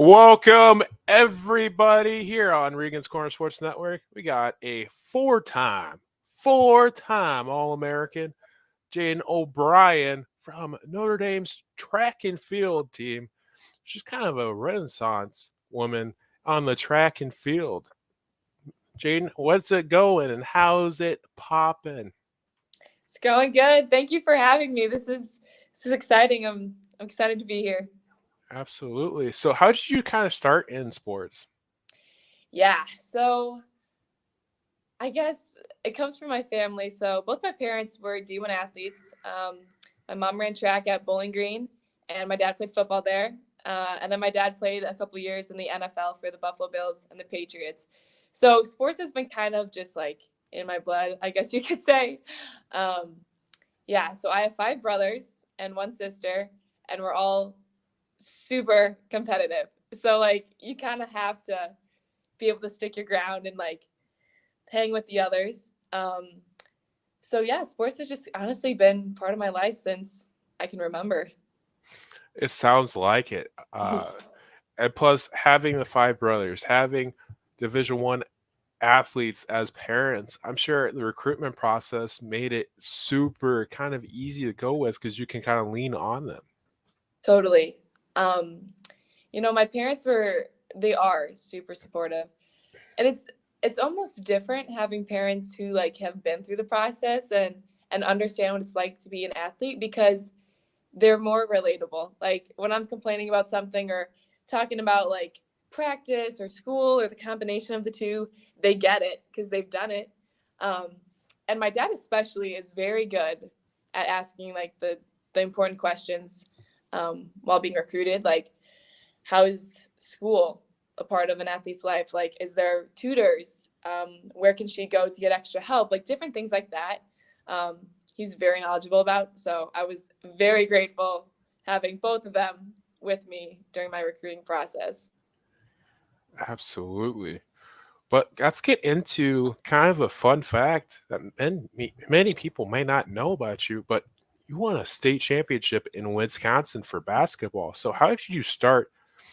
Welcome, everybody, here on Regan's Corner Sports Network. We got a four-time All-American, Jadin O'Brien from Notre Dame's track and field team. She's kind of a renaissance woman on the track and field. Jadin, what's it going and how's it popping? It's going good. Thank you for having me. This is exciting. I'm excited to be here. Absolutely. So, how did you kind of start in sports? Yeah. So I guess it comes from my family. So both my parents were D1 athletes. My mom ran track at Bowling Green, and my dad played football there. And then my dad played a couple years in the NFL for the Buffalo Bills and the Patriots. So sports has been kind of just like in my blood, I guess you could say. Um, yeah. So I have five brothers and one sister, and we're all super competitive. So like you kind of have to be able to stick your ground and like hang with the others. So yeah, sports has just honestly been part of my life since I can remember. It sounds like it. And plus, having the five brothers, having Division I athletes as parents, I'm sure the recruitment process made it super kind of easy to go with because you can kind of lean on them. Totally. Um, my parents they are super supportive. And it's almost different having parents who like have been through the process and understand what it's like to be an athlete because they're more relatable. Like when I'm complaining about something or talking about like practice or school or the combination of the two, they get it because they've done it. Um, and my dad especially is very good at asking like the important questions while being recruited. Like, how is school a part of an athlete's life? Like, is there tutors? Where can she go to get extra help? Like different things like that. Um, he's very knowledgeable about. So I was very grateful having both of them with me during my recruiting process. Absolutely. But let's get into kind of a fun fact that many people may not know about you, but you won a state championship in Wisconsin for basketball. So, how did you start,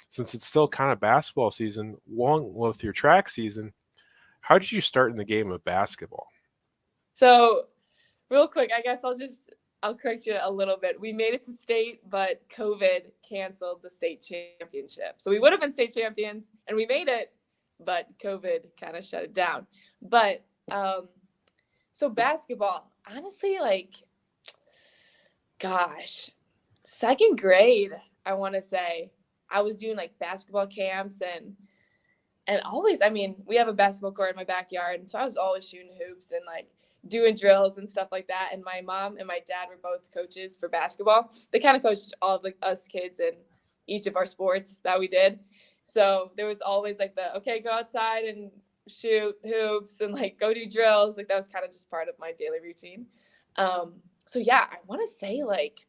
since it's still kind of basketball season, along with your track season? How did you start in the game of basketball? So real quick, I guess I'll correct you a little bit. We made it to state, but COVID canceled the state championship. So we would have been state champions and we made it, but COVID kind of shut it down. But so basketball, honestly, like, gosh, second grade, I want to say I was doing like basketball camps and always, I mean, we have a basketball court in my backyard, and so I was always shooting hoops and like doing drills and stuff like that. And my mom and my dad were both coaches for basketball. They kind of coached all of like us kids in each of our sports that we did. So there was always like okay, go outside and shoot hoops and like go do drills. Like that was kind of just part of my daily routine. So yeah, I want to say like,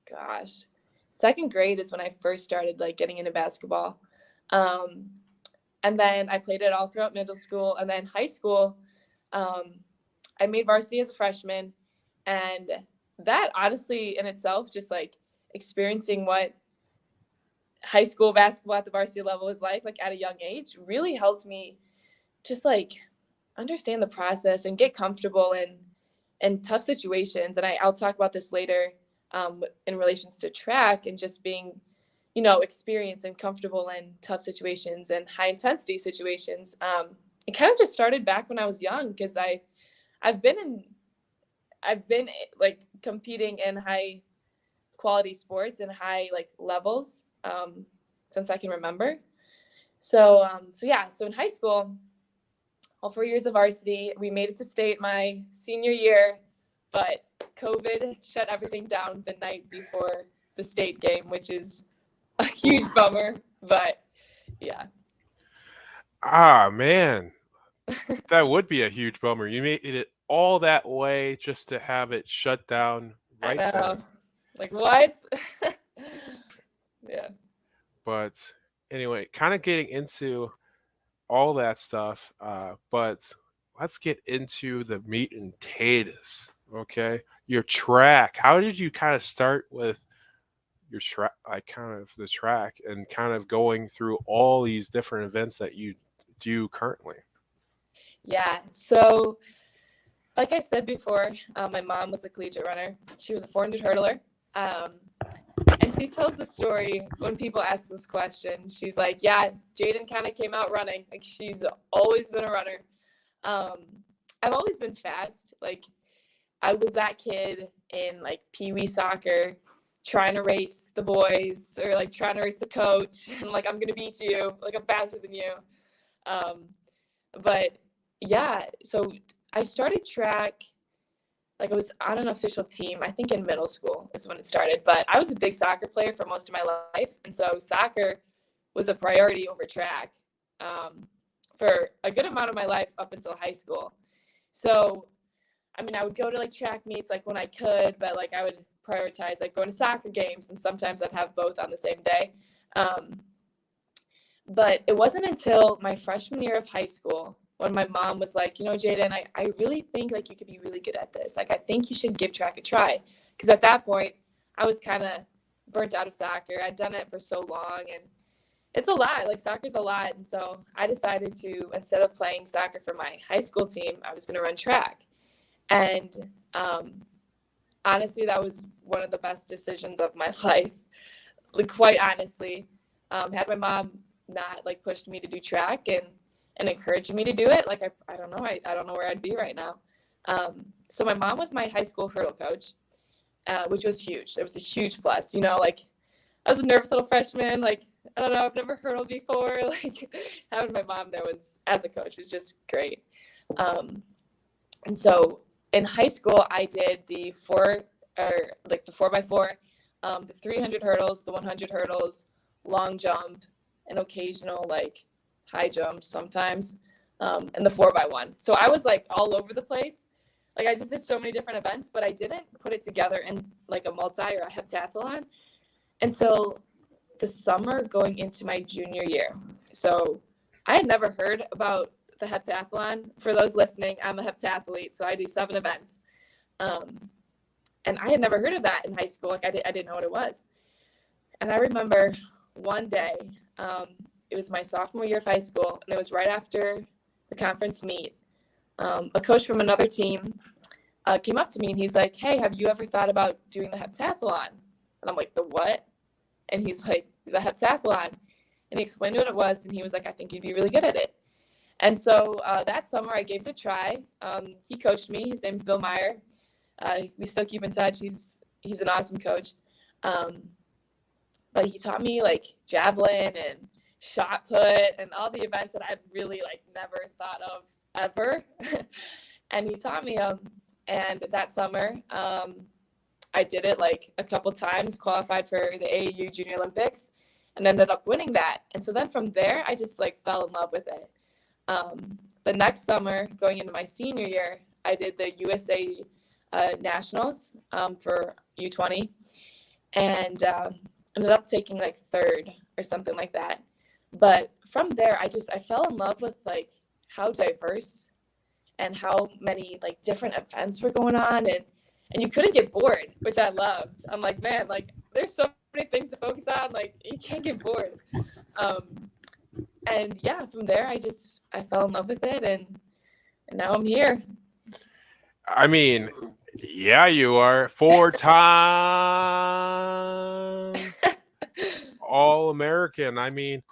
gosh, second grade is when I first started like getting into basketball. Um, and then I played it all throughout middle school, and then high school. Um, I made varsity as a freshman, and that honestly in itself, just like experiencing what high school basketball at the varsity level is like at a young age, really helped me just like understand the process and get comfortable in tough situations. And I'll talk about this later in relations to track and just being experienced and comfortable in tough situations and high intensity situations. It kind of just started back when I was young because I've been like competing in high quality sports and high like levels since I can remember. So yeah, so in high school, all 4 years of varsity, we made it to state my senior year, but COVID shut everything down the night before the state game, which is a huge bummer. But yeah. Ah, man, that would be a huge bummer. You made it all that way just to have it shut down I right know. then. Like what? Yeah. But anyway, kind of getting into all that stuff. But let's get into the meat and potatoes. Okay, your track. How did you kind of start with your track, like kind of the track, and kind of going through all these different events that you do currently? Yeah. So, like I said before, my mom was a collegiate runner. She was a 400 hurdler. Um, and she tells the story when people ask this question. She's like, yeah, Jadin kind of came out running. Like, she's always been a runner. I've always been fast. Like, I was that kid in like pee-wee soccer trying to race the boys or like trying to race the coach and like I'm gonna beat you, like I'm faster than you. Um, but yeah, so I started track like I was on an official team, I think in middle school is when it started. But I was a big soccer player for most of my life, and so soccer was a priority over track for a good amount of my life up until high school. So I mean, I would go to like track meets like when I could, but like I would prioritize like going to soccer games, and sometimes I'd have both on the same day. Um, but it wasn't until my freshman year of high school when my mom was like, you know, Jadin, I really think like you could be really good at this. Like, I think you should give track a try. Because at that point, I was kind of burnt out of soccer. I'd done it for so long, and it's a lot. Like, soccer's a lot. And so I decided to, instead of playing soccer for my high school team, I was going to run track. And honestly, that was one of the best decisions of my life. Like, quite honestly, had my mom not like pushed me to do track and encouraged me to do it, like I don't know, I don't know where I'd be right now. So my mom was my high school hurdle coach, which was huge. It was a huge plus. You know, like I was a nervous little freshman. Like, I don't know, I've never hurdled before. Like, having my mom there was, as a coach, was just great. And so in high school, I did the 4x4, the 300 hurdles, the 100 hurdles, long jump, and occasional like high jumps sometimes, and the 4x1. So I was like all over the place. Like, I just did so many different events, but I didn't put it together in like a multi or a heptathlon until the summer going into my junior year. So I had never heard about the heptathlon. For those listening, I'm a heptathlete, so I do 7 events. And I had never heard of that in high school. Like, I didn't know what it was. And I remember one day, it was my sophomore year of high school, and it was right after the conference meet. A coach from another team came up to me, and he's like, hey, have you ever thought about doing the heptathlon? And I'm like, the what? And he's like, the heptathlon. And he explained what it was, and he was like, I think you'd be really good at it. And so that summer, I gave it a try. He coached me. His name's Bill Meyer. We still keep in touch. He's an awesome coach. But he taught me like javelin and shot put and all the events that I'd really like never thought of ever. And he taught me and that summer I did it like a couple times, qualified for the AAU Junior Olympics, and ended up winning that. And so then from there, I just like fell in love with it. The next summer, going into my senior year, I did the USA Nationals for U20, and ended up taking like 3rd or something like that. But from there, I fell in love with like how diverse and how many like different events were going on, and you couldn't get bored, which I loved. I'm like, man, like there's so many things to focus on, like you can't get bored. And yeah, from there, I fell in love with it, and now I'm here. I mean, yeah, you are 4-time All-American. I mean,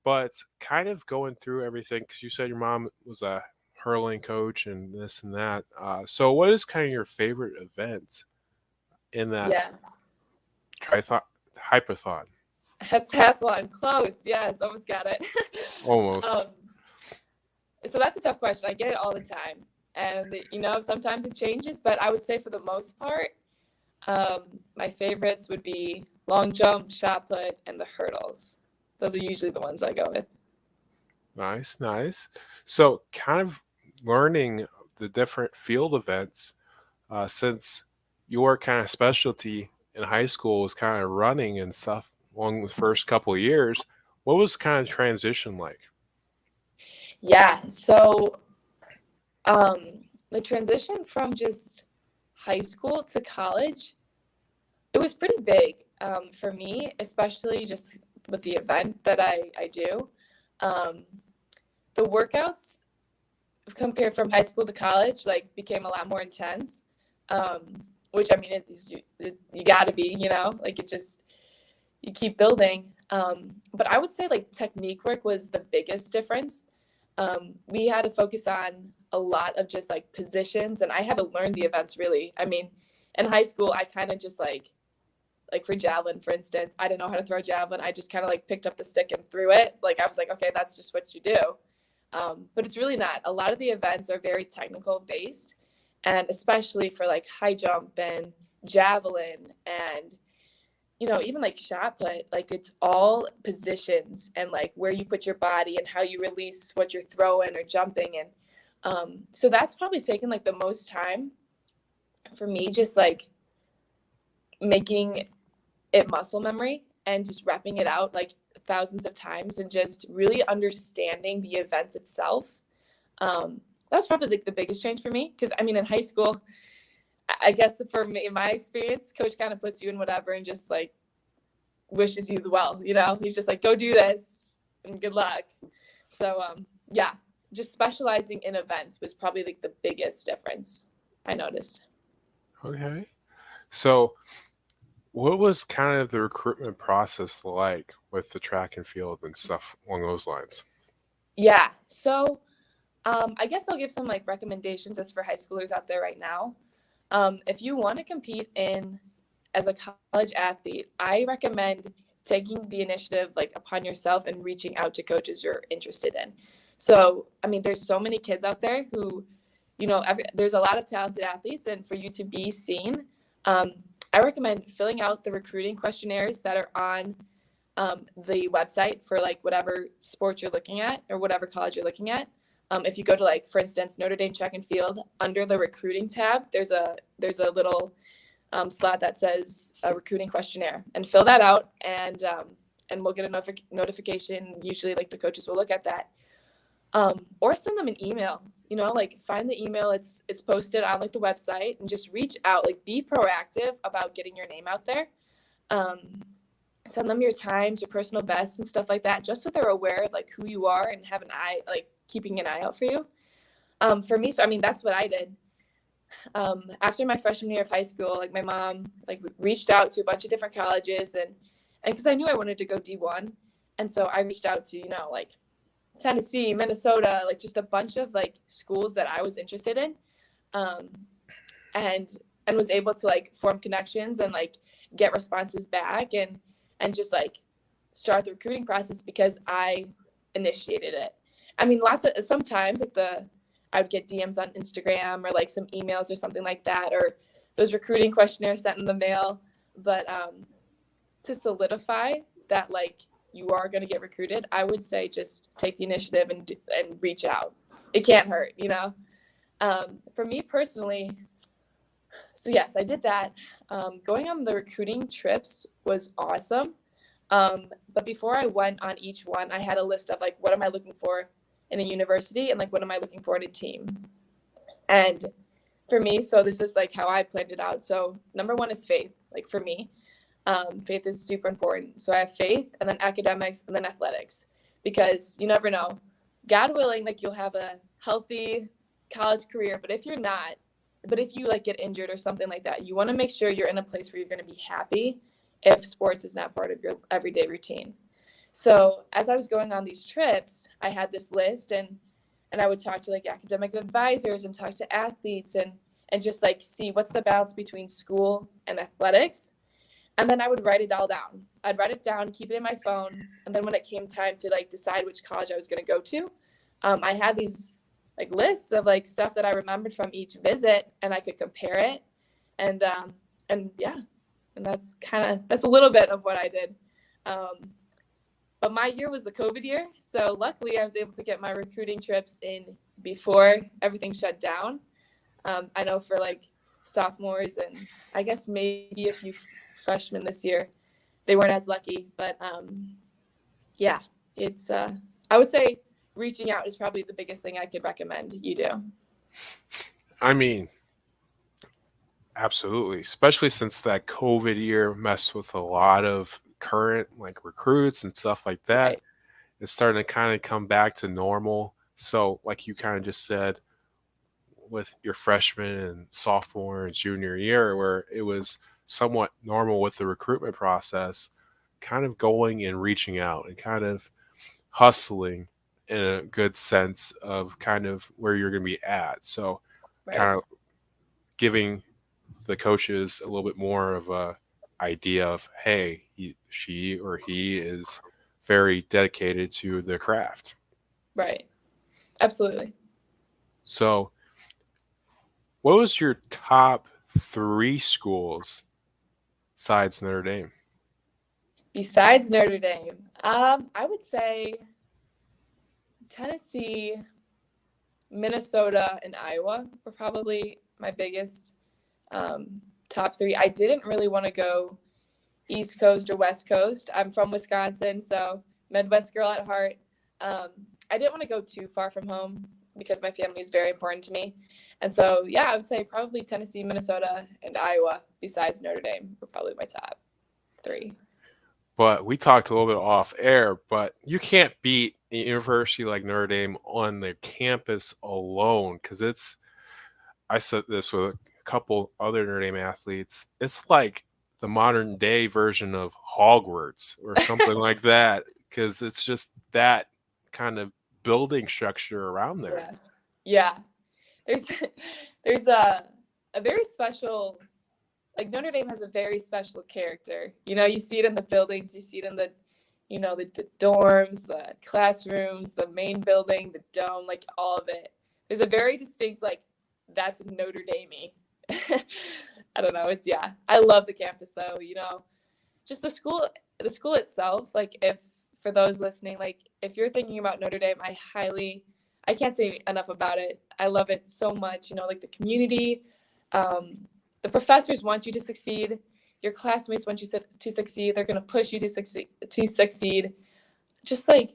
but kind of going through everything, because you said your mom was a hurling coach and this and that. So what is kind of your favorite event in that Yeah, hypathon? heptathlon, close. Yes, almost got it. Almost. So that's a tough question. I get it all the time. And, you know, sometimes it changes, but I would say for the most part, my favorites would be long jump, shot put, and the hurdles. Those are usually the ones I go with. Nice, nice. So kind of learning the different field events, since your kind of specialty in high school was kind of running and stuff along the first couple of years, what was kind of transition like? Yeah, so the transition from just high school to college, it was pretty big. for me, especially just with the event that I do, the workouts compared from high school to college, like, became a lot more intense, which, I mean, you got to be, like, it just, you keep building. But I would say, like, technique work was the biggest difference. We had to focus on a lot of just, like, positions, and I had to learn the events, really. I mean, in high school, I kind of just, like for javelin, for instance, I didn't know how to throw a javelin. I just kind of, like, picked up the stick and threw it. Like, I was like, okay, that's just what you do. But it's really not. A lot of the events are very technical based, and especially for, like, high jump and javelin and, even, like, shot put, like, it's all positions and, like, where you put your body and how you release what you're throwing or jumping. And so that's probably taken, like, the most time for me, just, like, making it muscle memory and just repping it out, like, thousands of times and just really understanding the events itself. That was probably, like, the biggest change for me, because, I mean, in high school, I guess for me, in my experience, coach kind of puts you in whatever and just, like, wishes you the well, he's just like, go do this and good luck. So yeah, just specializing in events was probably, like, the biggest difference I noticed. Okay. So what was kind of the recruitment process like with the track and field and stuff along those lines? Yeah, so I guess I'll give some, like, recommendations as for high schoolers out there right now. If you want to compete as a college athlete, I recommend taking the initiative, like, upon yourself and reaching out to coaches you're interested in. So, I mean, there's so many kids out there who, there's a lot of talented athletes, and for you to be seen, I recommend filling out the recruiting questionnaires that are on the website for, like, whatever sport you're looking at or whatever college you're looking at. If you go to, like, for instance, Notre Dame track and field, under the recruiting tab, there's a little slot that says a recruiting questionnaire, and fill that out, and we'll get a notification. Usually, like, the coaches will look at that, or send them an email. Like, find the email. It's posted on, like, the website, and just reach out. Like, be proactive about getting your name out there. Send them your times, your personal bests, and stuff like that, just so they're aware of, like, who you are and have an eye, like, keeping an eye out for you. For me, so I mean, that's what I did. After my freshman year of high school, like, my mom, like, reached out to a bunch of different colleges, and because I knew I wanted to go D1, and so I reached out to, like, Tennessee, Minnesota, like, just a bunch of, like, schools that I was interested in, and was able to, like, form connections and, like, get responses back, and just, like, start the recruiting process because I initiated it. I mean, sometimes, like, I would get DMs on Instagram or, like, some emails or something like that, or those recruiting questionnaires sent in the mail. But to solidify that, like, you are going to get recruited, I would say just take the initiative and reach out. It can't hurt, For me personally, so yes, I did that. Going on the recruiting trips was awesome. But before I went on each one, I had a list of, like, what am I looking for in a university, and, like, what am I looking for in a team? And for me, so this is, like, how I planned it out. So number one is faith. Like, for me, faith is super important. So I have faith, and then academics, and then athletics, because you never know. God willing, like, you'll have a healthy college career, but if you, like, get injured or something like that, you want to make sure you're in a place where you're going to be happy if sports is not part of your everyday routine. So as I was going on these trips, I had this list, and I would talk to, like, academic advisors and talk to athletes, and just, like, see what's the balance between school and athletics. And then I would write it all down. I'd write it down, keep it in my phone. And then when it came time to, like, decide which college I was going to go to, I had these, like, lists of, like, stuff that I remembered from each visit, and I could compare it. And yeah, and that's a little bit of what I did. But my year was the COVID year. So luckily I was able to get my recruiting trips in before everything shut down. I know for, like, sophomores and I guess maybe a few freshmen this year, they weren't as lucky. But yeah, it's I would say reaching out is probably the biggest thing I could recommend you do. I mean, Absolutely, especially since that COVID year messed with a lot of current like recruits and stuff like that. Right. It's starting to kind of come back to normal. So, like you kind of just said, with your freshman and sophomore and junior year, where it was somewhat normal with the recruitment process, kind of going and reaching out and kind of hustling in a good sense of kind of where you're going to be at. So, Right. kind of giving the coaches a little bit more of a idea of, hey, she or he is very dedicated to the craft. Right. Absolutely. So, what was your top three schools besides Notre Dame? Besides Notre Dame, I would say Tennessee, Minnesota, and Iowa were probably my biggest top three. I didn't really want to go East Coast or West Coast. I'm from Wisconsin, so Midwest girl at heart. I didn't want to go too far from home because my family is very important to me. And so, yeah, I would say probably Tennessee, Minnesota, and Iowa, besides Notre Dame, were probably my top three. But we talked a little bit off air, but you can't beat a university like Notre Dame on their campus alone because I said this with a couple other Notre Dame athletes. It's like the modern day version of Hogwarts or something like that because it's just that kind of building structure around there. Yeah. Yeah. There's there's a very special, like Notre Dame has a very special character. You see it in the buildings, you see it in the dorms, the classrooms, the main building, the dome, like all of it. There's a very distinct, like, that's Notre Dame-y. I don't know. Yeah. I love the campus though, just the school itself, like, if for those listening, like, if you're thinking about Notre Dame, I can't say enough about it. I love it so much, like the community, the professors want you to succeed. Your classmates want you to succeed. They're going to push you to succeed. Just like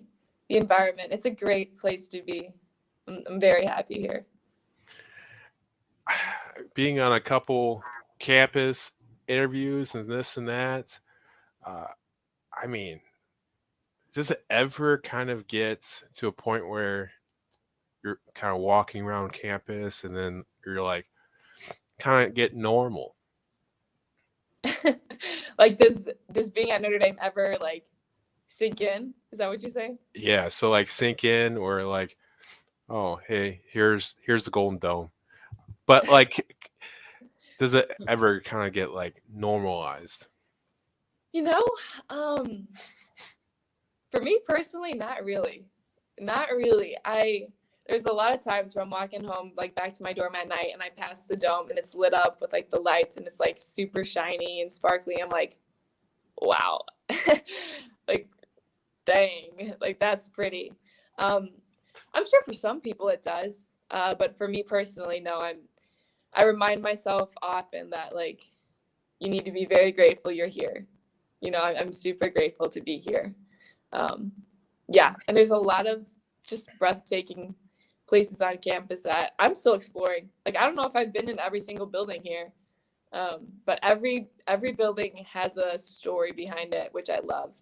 the environment. It's a great place to be. I'm very happy here. Being on a couple campus interviews and this and that, uh, I mean, does it ever kind of get to a point where you're kind of walking around campus and then you're like, kind of get normal? Like, does being at Notre Dame ever, like, sink in? Is that what you say? Yeah, so like sink in or like, oh, hey, here's the Golden Dome. But like, does it ever kind of get like normalized? You know, um, for me personally, not really. Not really. There's a lot of times where I'm walking home, like, back to my dorm at night, and I pass the dome and it's lit up with, like, the lights, and it's like super shiny and sparkly. I'm like, wow. Like, dang, like, that's pretty. Um, I'm sure for some people it does, but for me personally, no. I remind myself often that, like, you need to be very grateful you're here. I'm super grateful to be here. Um, yeah, and there's a lot of just breathtaking places on campus that I'm still exploring. Like, I don't know if I've been in every single building here, but every building has a story behind it, which I love.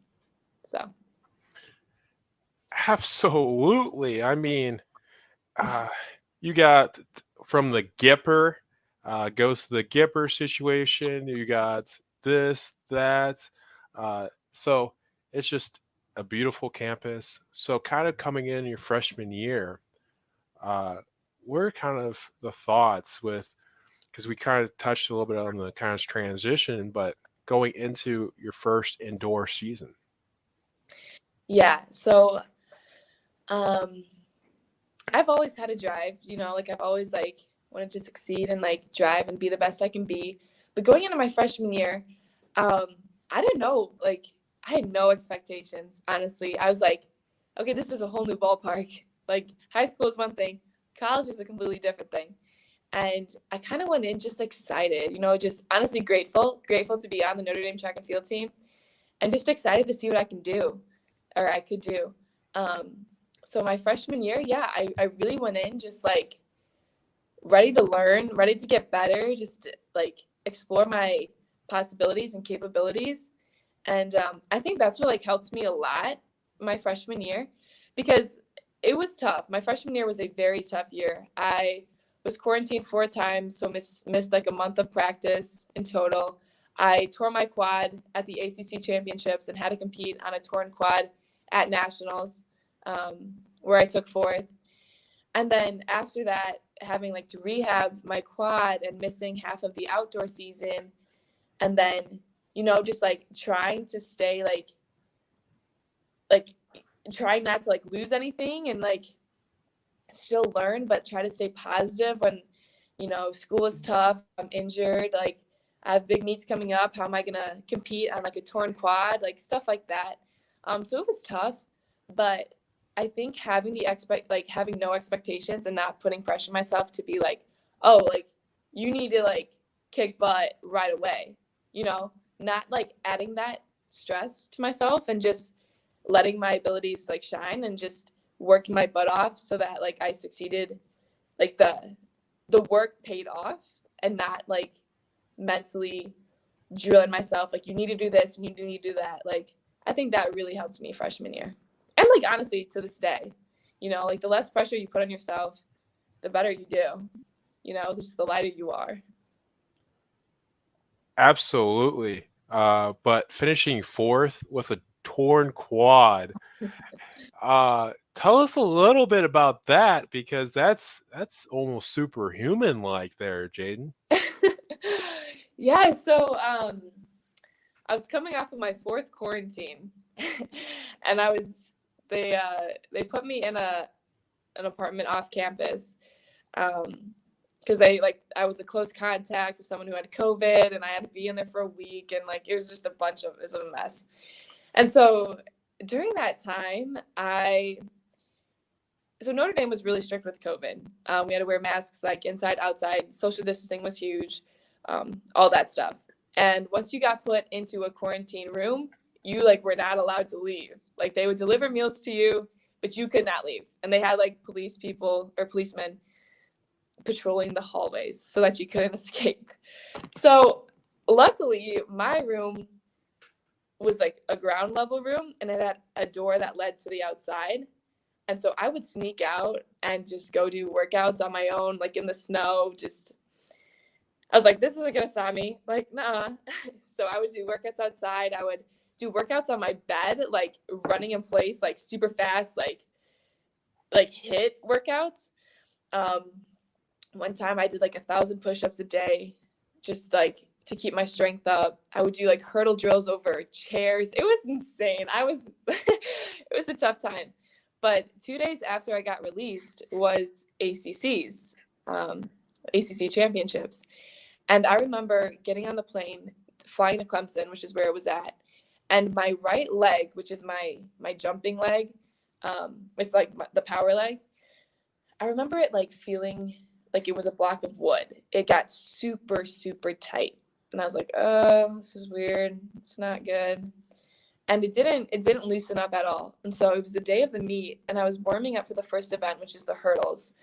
So Absolutely. I mean, uh, you got from the Gipper, goes to the Gipper situation. You got this, that. So it's just a beautiful campus. So kind of coming in your freshman year, uh, what are kind of the thoughts with, because we kind of touched a little bit on the kind of transition, but going into your first indoor season? yeah, so um, I've always had a drive. Like, I've always, like, wanted to succeed and, like, drive and be the best I can be. But going into my freshman year, um, I didn't know, like, I had no expectations, honestly. I was like, okay, this is a whole new ballpark. Like, high school is one thing, college is a completely different thing. And I kind of went in just excited, just honestly grateful to be on the Notre Dame track and field team, and just excited to see what I can do, or I could do. So my freshman year, yeah, I really went in just, like, ready to learn, ready to get better, just, like, explore my possibilities and capabilities. And I think that's what like helped me a lot my freshman year, because it was tough. My freshman year was a very tough year. I was quarantined 4 times, so missed like a month of practice in total. I tore my quad at the ACC championships and had to compete on a torn quad at nationals, where I took fourth. And then after that, having like to rehab my quad and missing half of the outdoor season, and then just like trying to stay like trying not to like lose anything and like still learn, but try to stay positive when school is tough, I'm injured, like I have big meets coming up, how am I gonna compete on like a torn quad, like stuff like that. So it was tough, but I think having having no expectations and not putting pressure on myself to be like, oh, like you need to like kick butt right away, not like adding that stress to myself and just letting my abilities like shine and just working my butt off so that like I succeeded, like the work paid off, and not like mentally drilling myself like you need to do this, you need to do that. Like I think that really helped me freshman year. And like honestly to this day, like the less pressure you put on yourself, the better you do. Just the lighter you are. Absolutely. But finishing fourth with a torn quad. Tell us a little bit about that, because that's almost superhuman like there, Jadin. Yeah, so I was coming off of my fourth quarantine and they put me in an apartment off campus, because I was a close contact with someone who had COVID, and I had to be in there for a week, and like it was just a mess. And so during that time, so Notre Dame was really strict with COVID. We had to wear masks like inside, outside. Social distancing was huge, all that stuff. And once you got put into a quarantine room, you like were not allowed to leave. Like they would deliver meals to you, but you could not leave. And they had like policemen patrolling the hallways so that you couldn't escape. So luckily, my room was like a ground level room, and it had a door that led to the outside. And so I would sneak out and just go do workouts on my own, like in the snow. I was like, this isn't going to stop me. Like, nah. So I would do workouts outside. I would do workouts on my bed, like running in place, like super fast, like HIIT workouts. One time I did like 1,000 push-ups a day, just like to keep my strength up. I would do like hurdle drills over chairs. It was insane. It was a tough time. But 2 days after I got released was ACC's, ACC championships. And I remember getting on the plane, flying to Clemson, which is where it was at. And my right leg, which is my jumping leg, it's like the power leg. I remember it like feeling like it was a block of wood. It got super, super tight. And I was like, oh, this is weird. It's not good. And it didn't loosen up at all. And so it was the day of the meet, and I was warming up for the first event, which is the hurdles.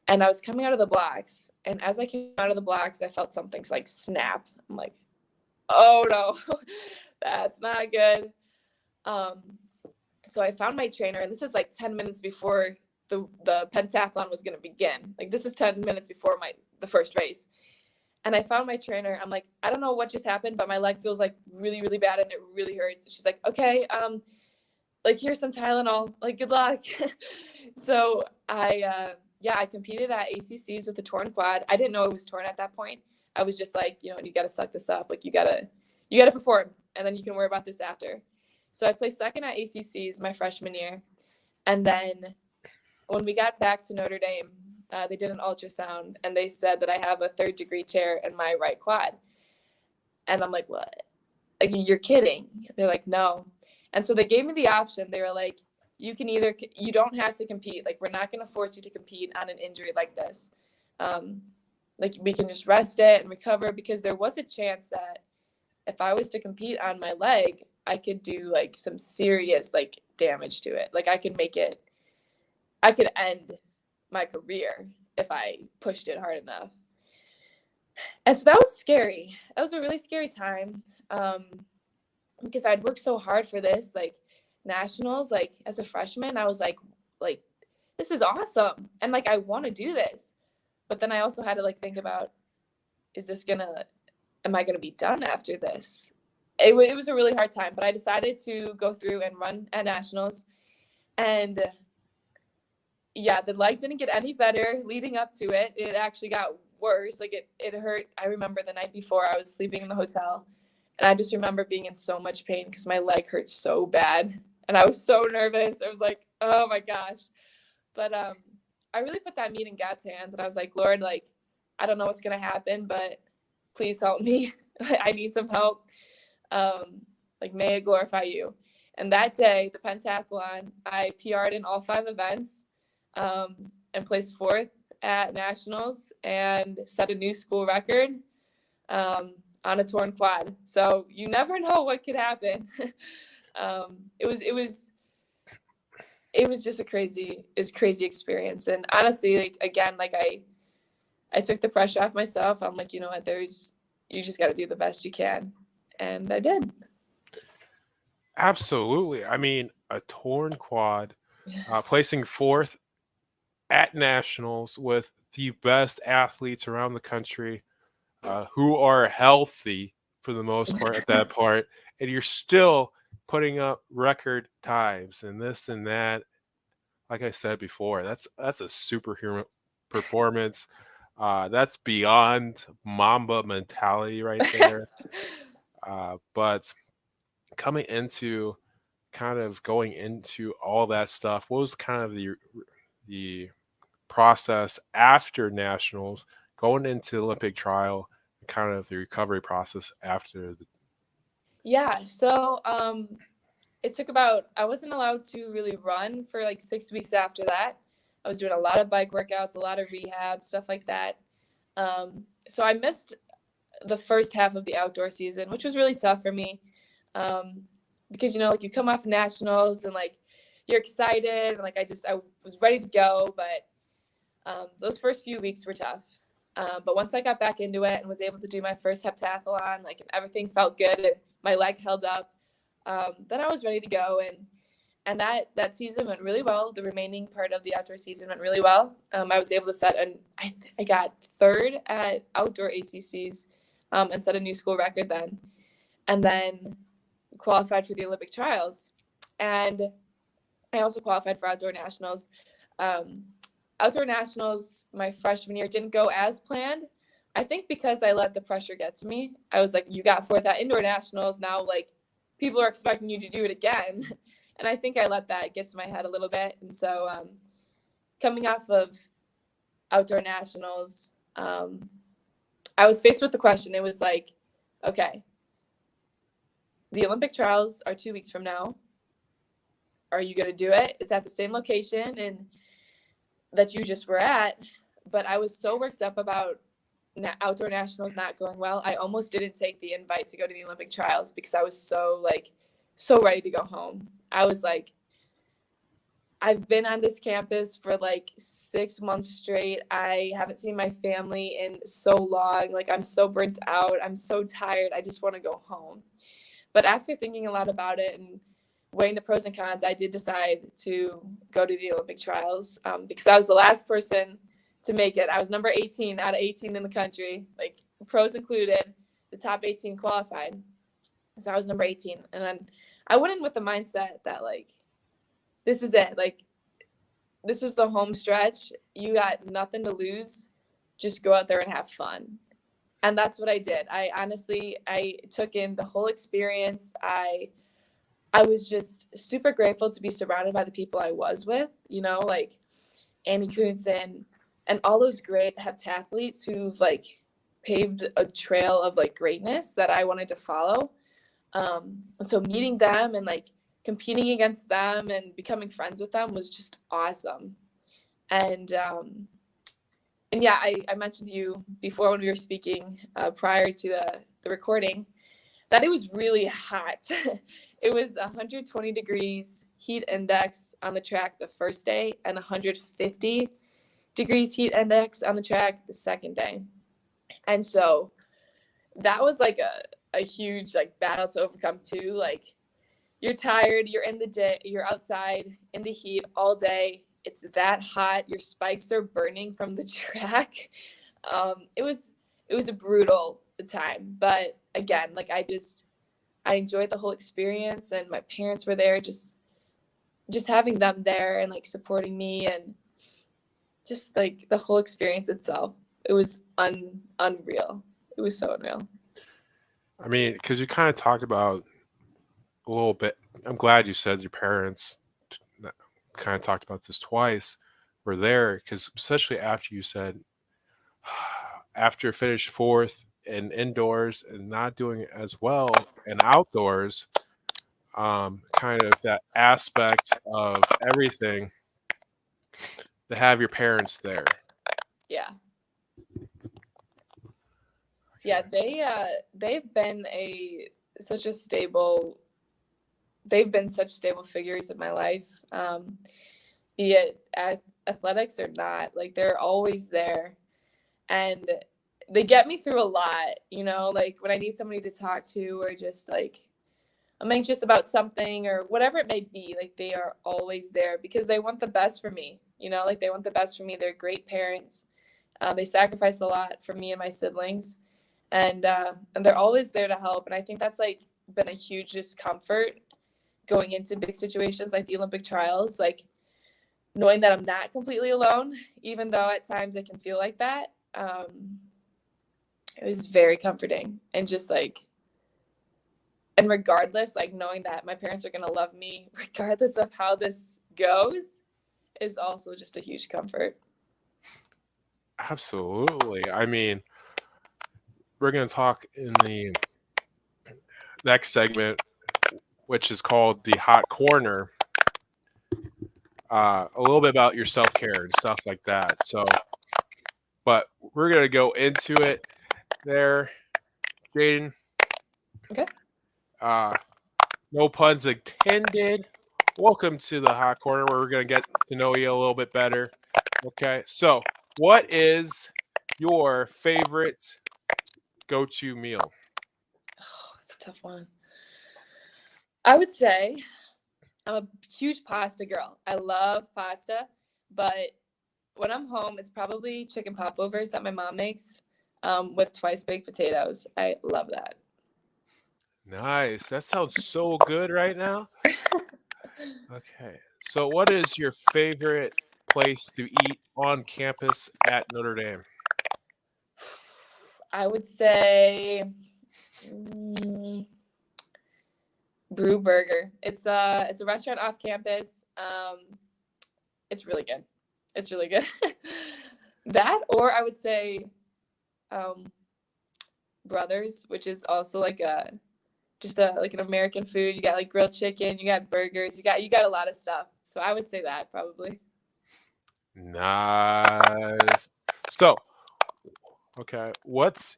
And I was coming out of the blocks. And as I came out of the blocks, I felt something like snap. I'm like, oh no, that's not good. So I found my trainer, and this is like 10 minutes before the pentathlon was going to begin. Like this is 10 minutes before the first race. And I found my trainer. I'm like, I don't know what just happened, but my leg feels like really, really bad and it really hurts. She's like, okay, like here's some Tylenol, like good luck. So I competed at ACCs with a torn quad. I didn't know it was torn at that point. I was just like, you got to suck this up. Like you got to perform, and then you can worry about this after. So I placed second at ACCs my freshman year. And then when we got back to Notre Dame, they did an ultrasound, and they said that I have a 3rd-degree tear in my right quad. And I'm like, what? Like, you're kidding. They're like, no. And so they gave me the option. They were like, you don't have to compete. Like, we're not going to force you to compete on an injury like this. Like, we can just rest it and recover, because there was a chance that if I was to compete on my leg, I could do like some serious like damage to it. Like I could end my career if I pushed it hard enough. And so that was scary. That was a really scary time, because I'd worked so hard for this, like nationals, like as a freshman, I was like this is awesome, and like I want to do this, but then I also had to like think about, am I gonna be done after this? It was a really hard time, but I decided to go through and run at nationals, and yeah, the leg didn't get any better leading up to it. It actually got worse. Like it hurt. I remember the night before I was sleeping in the hotel, and I just remember being in so much pain because my leg hurt so bad. And I was so nervous. I was like, oh my gosh. But I really put that meet in God's hands, and I was like, Lord, like, I don't know what's gonna happen, but please help me. I need some help. Like, may it glorify you. And that day, the pentathlon, I PR'd in all 5 events, and placed 4th at nationals and set a new school record, on a torn quad. So you never know what could happen. It was just a crazy experience. And honestly, like, again, like I took the pressure off myself. I'm like, you know what, you just got to do the best you can. And I did. Absolutely. I mean, a torn quad, placing 4th at nationals with the best athletes around the country, who are healthy for the most part at that part, and you're still putting up record times and this and that. Like I said before, that's a superhuman performance. That's beyond Mamba mentality right there. But coming into kind of going into all that stuff, what was kind of the process after nationals, going into the Olympic trial, kind of the recovery process after the Yeah. So it took I wasn't allowed to really run for like 6 weeks after that. I was doing a lot of bike workouts, a lot of rehab, stuff like that. So I missed the first half of the outdoor season, which was really tough for me. Because, you know, like you come off nationals and like you're excited and like I was ready to go, but those first few weeks were tough. But once I got back into it and was able to do my first heptathlon, like, and everything felt good and my leg held up, then I was ready to go. And that season went really well. The remaining part of the outdoor season went really well. I was able to set I got 3rd at outdoor ACCs, and set a new school record then. And then qualified for the Olympic trials. And I also qualified for outdoor nationals. Outdoor nationals my freshman year didn't go as planned. I think because I let the pressure get to me. I was like, you got 4th at indoor nationals. Now, like, people are expecting you to do it again. And I think I let that get to my head a little bit. And so coming off of outdoor nationals, I was faced with the question. It was like, okay, the Olympic trials are 2 weeks from now. Are you going to do it? It's at the same location and that you just were at. But I was so worked up about outdoor nationals not going well. I almost didn't take the invite to go to the Olympic trials because I was so ready to go home. I was like, I've been on this campus for like 6 months straight. I haven't seen my family in so long. Like, I'm so burnt out. I'm so tired. I just want to go home. But after thinking a lot about it and weighing the pros and cons, I did decide to go to the Olympic trials, because I was the last person to make it. I was number 18 out of 18 in the country, like pros included. The top 18 qualified. So I was number 18. And then I went in with the mindset that, like, this is it. Like, this is the home stretch. You got nothing to lose. Just go out there and have fun. And that's what I did. I took in the whole experience. I was just super grateful to be surrounded by the people I was with, you know, like Annie Kuntz and all those great heptathletes who've like paved a trail of like greatness that I wanted to follow. And so meeting them and like competing against them and becoming friends with them was just awesome. And yeah, I mentioned to you before when we were speaking prior to the recording that it was really hot. It was 120 degrees heat index on the track the first day and 150 degrees heat index on the track the second day. And so that was like a huge like battle to overcome too. Like you're tired, you're in the day, you're outside in the heat all day. It's that hot. Your spikes are burning from the track. It was a brutal time, but again, like I enjoyed the whole experience, and my parents were there, just having them there and like supporting me, and just like the whole experience itself. It was unreal. It was so unreal. I mean, because you kind of talked about a little bit. I'm glad you said your parents kind of talked about this twice. Were there because especially after you said after finished fourth in indoors and not doing as well in outdoors, kind of that aspect of everything to have your parents there. Yeah. Yeah, they've been such a stable they've been such stable figures in my life. Be it athletics or not, like they're always there, and they get me through a lot, like when I need somebody to talk to, or just like I'm anxious about something or whatever it may be, like they are always there because they want the best for me, like they want the best for me. They're great parents. They sacrifice a lot for me and my siblings, and they're always there to help. And I think that's like been a huge discomfort going into big situations like the Olympic trials, like knowing that I'm not completely alone, even though at times it can feel like that. It was very comforting, and just like, and regardless, like knowing that my parents are going to love me regardless of how this goes is also just a huge comfort. Absolutely. I mean, we're going to talk in the next segment, which is called the hot corner, a little bit about your self care and stuff like that. So, but we're going to go into it there, Jadin. Okay. No puns intended. Welcome to the hot corner where we're going to get to know you a little bit better. Okay. So, what is your favorite go-to meal? Oh, that's a tough one. I would say I'm a huge pasta girl. I love pasta, but when I'm home, it's probably chicken popovers that my mom makes, with twice baked potatoes. I love that. Nice. That sounds so good right now. Okay. So, what is your favorite place to eat on campus at Notre Dame? I would say mm, Brew Burger. It's a restaurant off campus. It's really good. It's really good. That, or I would say um, Brothers, which is also like like an American food. You got like grilled chicken, you got burgers, you got a lot of stuff. So I would say that probably. Nice. So, okay, what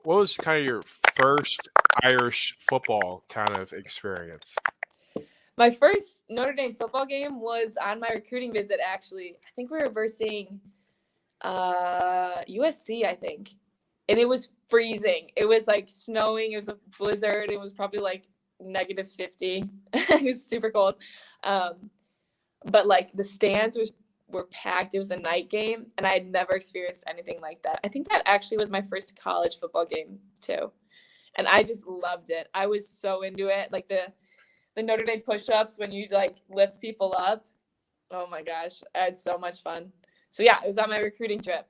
was kind of your first Irish football kind of experience? My first Notre Dame football game was on my recruiting visit. Actually, I think we were versing USC, I think, and it was freezing. It was like snowing. It was a blizzard. It was probably like -50. It was super cold. But like the stands were packed. It was a night game, and I had never experienced anything like that. I think that actually was my first college football game too, and I just loved it. I was so into it. Like the Notre Dame push-ups when you like lift people up. Oh my gosh, I had so much fun. So yeah, it was on my recruiting trip.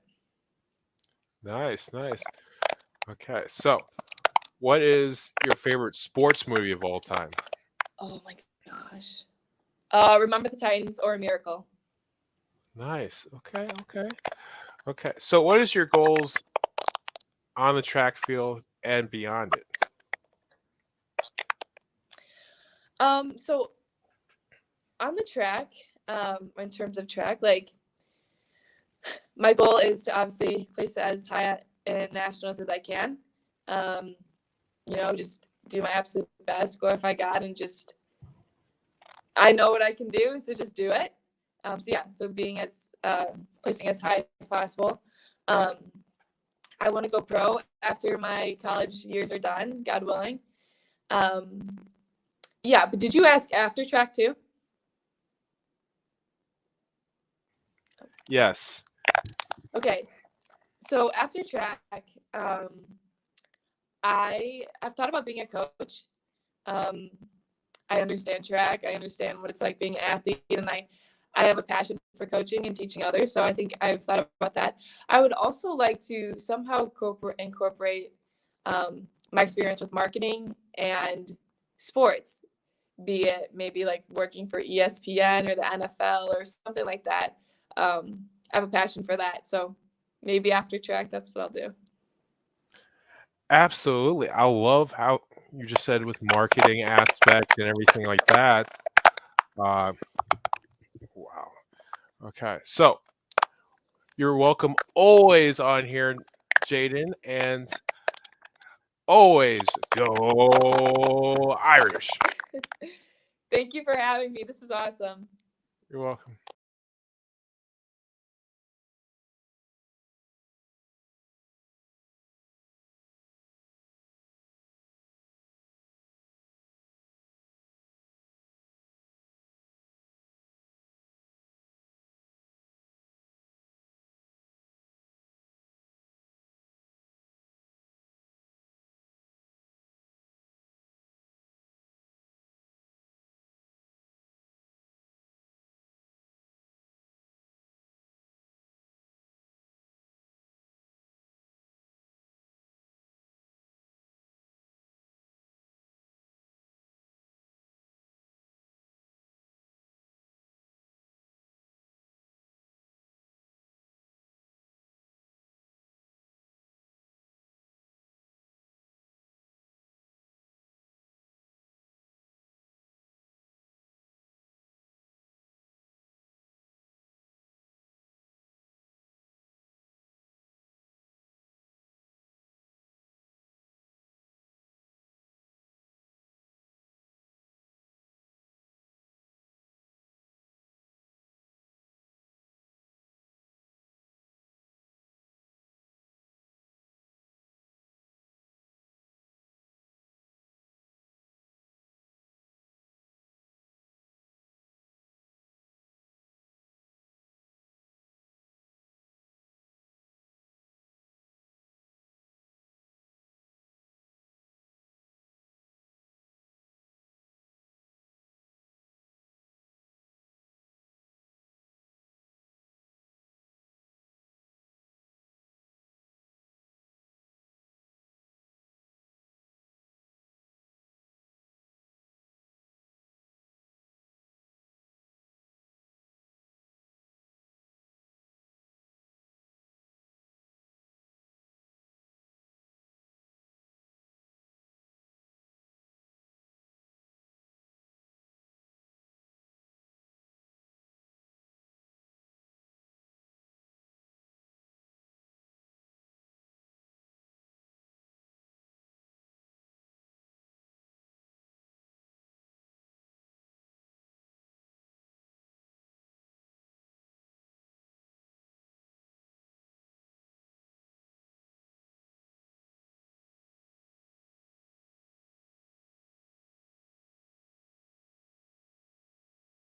Nice, nice. Okay, so what is your favorite sports movie of all time? Oh my gosh. Remember the Titans or a Miracle? Nice. Okay, okay. Okay. So what is your goals on the track field and beyond it? So on the track, in terms of track, like my goal is to obviously place as high in nationals as I can. Um, just do my absolute best, glorify God, and just I know what I can do, so just do it. So being as placing as high as possible. Um, I want to go pro after my college years are done, God willing. Yeah, but did you ask after track too? Yes. Okay, so after track, I've thought about being a coach. I understand track. I understand what it's like being an athlete, and I have a passion for coaching and teaching others. So I think I've thought about that. I would also like to somehow incorporate my experience with marketing and sports, be it maybe like working for ESPN or the NFL or something like that. I have a passion for that. So maybe after track, that's what I'll do. Absolutely. I love how you just said with marketing aspect and everything like that. Uh, wow. Okay. So you're welcome always on here, Jadin, and always go Irish. Thank you for having me. This was awesome. You're welcome.